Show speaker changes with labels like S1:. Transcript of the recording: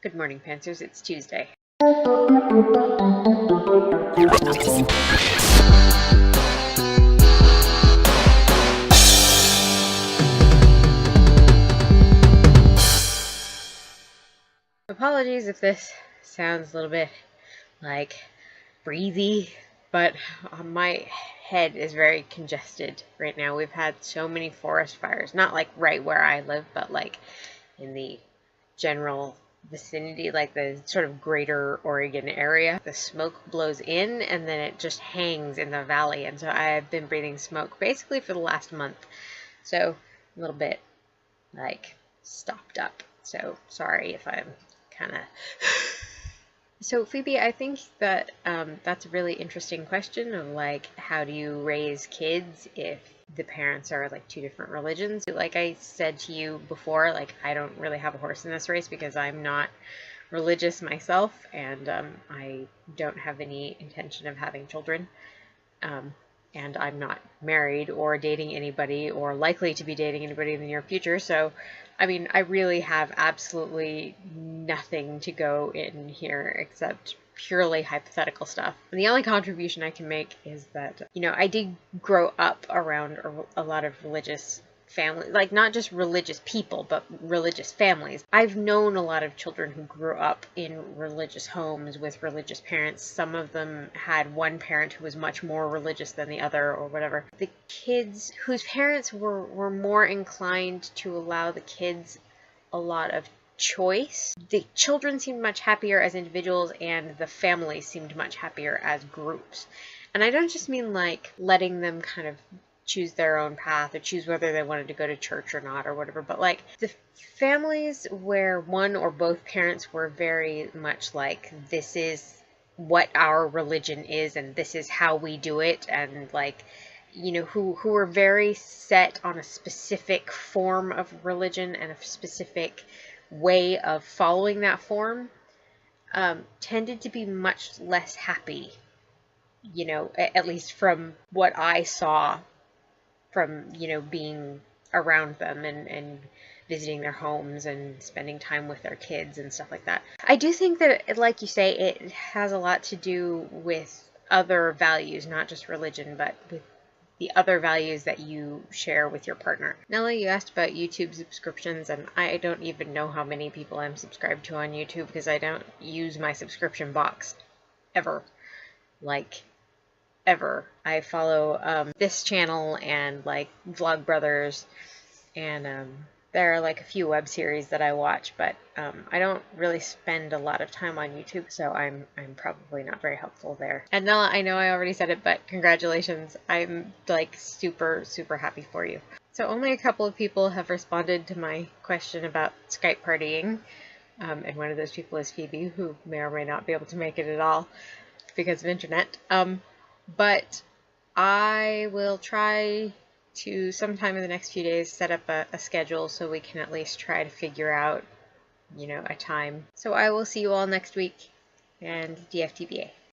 S1: Good morning, Pantsers. It's Tuesday. Apologies if this sounds a little bit like breathy, but my head is very congested right now. We've had so many forest fires, not like right where I live, but like in the general vicinity, like the sort of greater Oregon area. The smoke blows in and then it just hangs in the valley, and so I've been breathing smoke basically for the last month, so a little bit like stopped up, so sorry if I'm kind of So Phoebe, I think that that's a really interesting question of like, how do you raise kids if the parents are like two different religions? Like I said to you before, like I don't really have a horse in this race because I'm not religious myself, and I don't have any intention of having children. And I'm not married or dating anybody or likely to be dating anybody in the near future. So, I mean, I really have absolutely nothing to go in here except purely hypothetical stuff. And the only contribution I can make is that, I did grow up around a lot of religious families, like not just religious people, but religious families. I've known a lot of children who grew up in religious homes with religious parents. Some of them had one parent who was much more religious than the other or whatever. The kids whose parents were more inclined to allow the kids a lot of choice, the children seemed much happier as individuals and the families seemed much happier as groups. And I don't just mean like letting them kind of choose their own path or choose whether they wanted to go to church or not or whatever, but like the families where one or both parents were very much like, this is what our religion is and this is how we do it, and like, who were very set on a specific form of religion and a specific way of following that form, tended to be much less happy, at least from what I saw from, being around them and visiting their homes and spending time with their kids and stuff like that. I do think that, like you say, it has a lot to do with other values, not just religion, but with the other values that you share with your partner. Nella, you asked about YouTube subscriptions, and I don't even know how many people I'm subscribed to on YouTube because I don't use my subscription box ever. Like, ever. I follow this channel and like Vlog Brothers, and there are like a few web series that I watch, but I don't really spend a lot of time on YouTube, so I'm probably not very helpful there. And Nella, I know I already said it, but congratulations. I'm like super, super happy for you. So only a couple of people have responded to my question about Skype partying, and one of those people is Phoebe, who may or may not be able to make it at all because of internet. But I will try to sometime in the next few days set up a schedule so we can at least try to figure out, a time. So I will see you all next week, and DFTBA.